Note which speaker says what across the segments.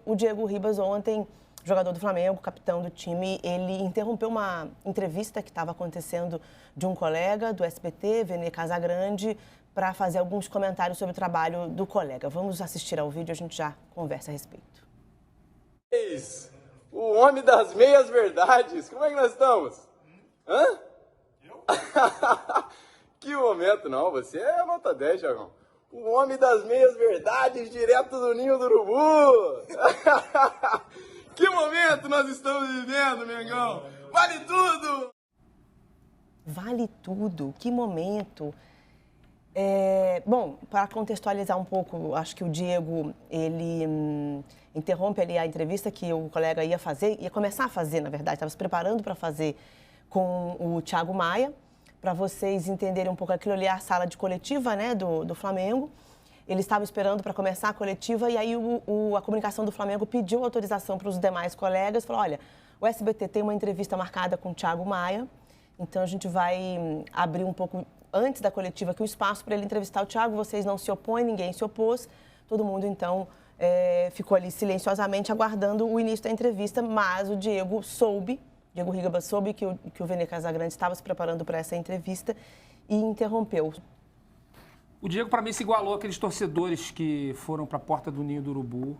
Speaker 1: o Diego Ribas ontem, jogador do Flamengo, capitão do time, ele interrompeu uma entrevista que estava acontecendo de um colega do SBT, Vene Casagrande, para fazer alguns comentários sobre o trabalho do colega. Vamos assistir ao vídeo, a gente já conversa a respeito.
Speaker 2: O homem das meias verdades, como é que nós estamos? Hã? Eu? Que momento, não, você é nota 10, Thiagão. O homem das meias verdades, direto do ninho do urubu. Que momento nós estamos vivendo, Mengão. Vale tudo!
Speaker 1: Vale tudo, que momento. Bom, para contextualizar um pouco, acho que o Diego, ele interrompe ali a entrevista que o colega ia começar a fazer, na verdade, estava se preparando para fazer com o Thiago Maia, para vocês entenderem um pouco aquilo ali, a sala de coletiva, né, do Flamengo. Eles estavam esperando para começar a coletiva e aí a comunicação do Flamengo pediu autorização para os demais colegas, falou, olha, o SBT tem uma entrevista marcada com o Thiago Maia, então a gente vai abrir um pouco antes da coletiva aqui o espaço para ele entrevistar o Thiago, vocês não se opõem, ninguém se opôs, todo mundo então ficou ali silenciosamente aguardando o início da entrevista, mas o Diego Ribas soube que o Vene Casagrande estava se preparando para essa entrevista e interrompeu.
Speaker 3: O Diego, para mim, se igualou àqueles torcedores que foram para a porta do ninho do urubu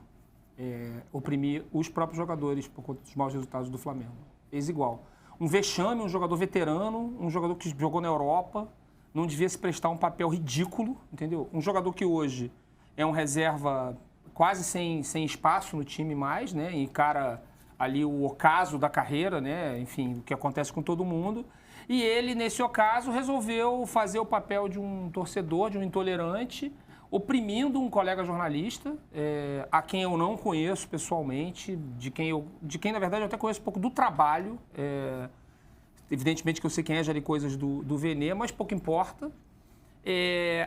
Speaker 3: oprimir os próprios jogadores por conta dos maus resultados do Flamengo. Fez igual. Um vexame, um jogador veterano, um jogador que jogou na Europa, não devia se prestar um papel ridículo, entendeu? Um jogador que hoje é um reserva quase sem espaço no time mais, né? Encara ali o ocaso da carreira, né? Enfim, o que acontece com todo mundo. E ele, nesse ocaso, resolveu fazer o papel de um torcedor, de um intolerante, oprimindo um colega jornalista, a quem eu não conheço pessoalmente, de quem, na verdade, eu até conheço um pouco do trabalho. Evidentemente que eu sei quem é, já li coisas do Vene, mas pouco importa.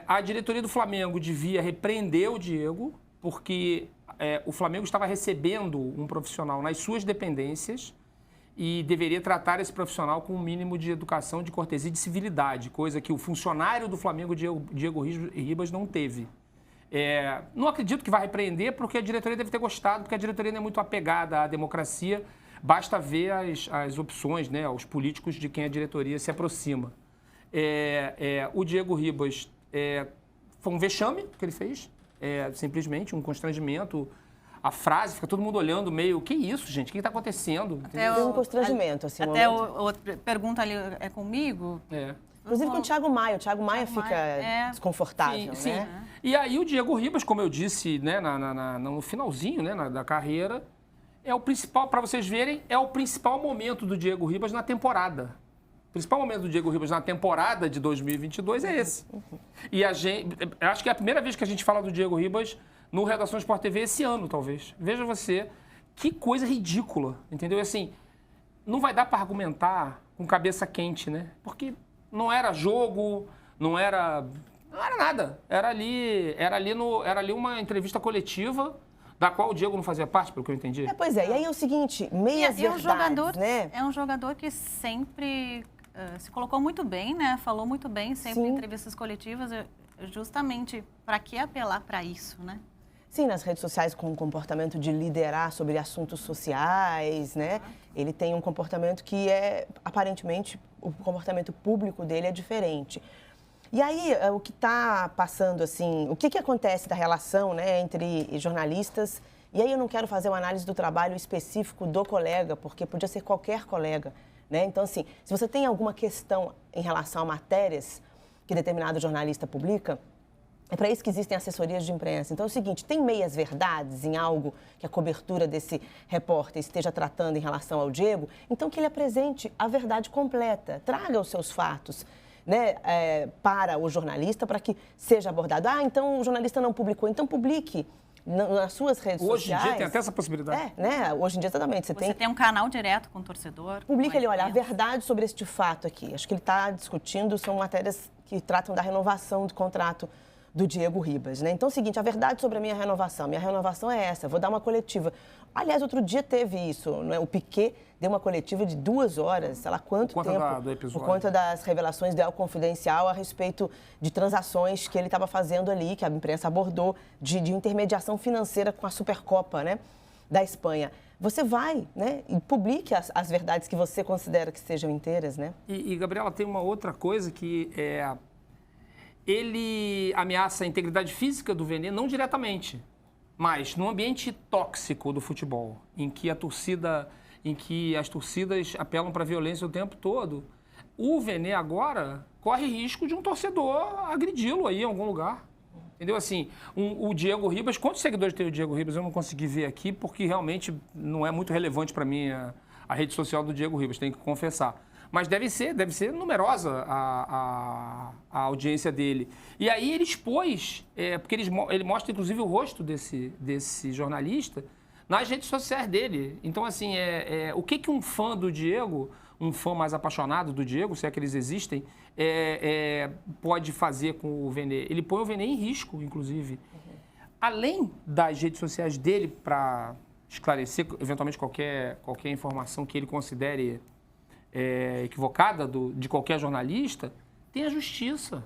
Speaker 3: A diretoria do Flamengo devia repreender o Diego, porque o Flamengo estava recebendo um profissional nas suas dependências e deveria tratar esse profissional com um mínimo de educação, de cortesia e de civilidade, coisa que o funcionário do Flamengo, Diego Ribas, não teve. Não acredito que vai repreender, porque a diretoria deve ter gostado, porque a diretoria não é muito apegada à democracia. Basta ver as opções, né, os políticos de quem a diretoria se aproxima. O Diego Ribas foi um vexame que ele fez, simplesmente um constrangimento. A frase, fica todo mundo olhando meio, que isso, gente? O que está acontecendo?
Speaker 1: Tem um constrangimento, assim.
Speaker 4: Até outra pergunta ali, é comigo?
Speaker 1: Inclusive com o Thiago Maia. O Thiago Maia fica desconfortável,
Speaker 3: sim,
Speaker 1: né?
Speaker 3: Sim. E aí o Diego Ribas, como eu disse, né, no finalzinho, né, da carreira, é o principal, para vocês verem, é o principal momento do Diego Ribas na temporada. O principal momento do Diego Ribas na temporada de 2022 é esse. E acho que é a primeira vez que a gente fala do Diego Ribas no Redação Sport TV esse ano, talvez. Veja você, que coisa ridícula, entendeu? Assim, não vai dar para argumentar com cabeça quente, né? Porque não era jogo, não era nada. Era ali uma entrevista coletiva da qual o Diego não fazia parte, pelo que eu entendi.
Speaker 1: Pois é, e aí é o seguinte, meias verdades, né?
Speaker 4: É um jogador que sempre se colocou muito bem, né? Falou muito bem, sempre em entrevistas coletivas, justamente para que apelar para isso, né?
Speaker 1: Sim, nas redes sociais com um comportamento de liderar sobre assuntos sociais, né? Ele tem um comportamento que aparentemente, o comportamento público dele é diferente. E aí, o que está passando, assim, o que acontece da relação, né, entre jornalistas? E aí eu não quero fazer uma análise do trabalho específico do colega, porque podia ser qualquer colega, né? Então, assim, se você tem alguma questão em relação a matérias que determinado jornalista publica, é para isso que existem assessorias de imprensa. Então é o seguinte, tem meias verdades em algo que a cobertura desse repórter esteja tratando em relação ao Diego, então que ele apresente a verdade completa, traga os seus fatos, né, para o jornalista, para que seja abordado. Então o jornalista não publicou, então publique nas suas redes sociais.
Speaker 3: Hoje em dia tem até essa possibilidade.
Speaker 1: Né? Hoje em dia, exatamente.
Speaker 4: Você tem um canal direto com o torcedor.
Speaker 1: Publica ali, olha, a verdade sobre este fato aqui. Acho que ele está discutindo, são matérias que tratam da renovação do contrato do Diego Ribas, né? Então, é o seguinte, a verdade sobre a minha renovação é essa, vou dar uma coletiva. Aliás, outro dia teve isso, né? O Piquet deu uma coletiva de 2 horas, sei lá quanto tempo, por conta das revelações do El Confidencial a respeito de transações que ele estava fazendo ali, que a imprensa abordou, de intermediação financeira com a Supercopa, né? da Espanha. Você vai, né, e publique as verdades que você considera que sejam inteiras, né?
Speaker 3: E Gabriela, tem uma outra coisa que ele ameaça a integridade física do Vene, não diretamente, mas no ambiente tóxico do futebol, em que as torcidas apelam para a violência o tempo todo, o Vene agora corre risco de um torcedor agredi-lo aí em algum lugar. Entendeu? Assim, o Diego Ribas, quantos seguidores tem o Diego Ribas? Eu não consegui ver aqui, porque realmente não é muito relevante para mim a rede social do Diego Ribas, tenho que confessar. Mas deve ser numerosa a audiência dele. E aí ele expôs, porque ele mostra inclusive o rosto desse jornalista nas redes sociais dele. Então, assim, o que um fã do Diego, um fã mais apaixonado do Diego, se é que eles existem, pode fazer com o Vene? Ele põe o Vene em risco, inclusive. Além das redes sociais dele, para esclarecer eventualmente qualquer informação que ele considere equivocada de qualquer jornalista, tem a justiça.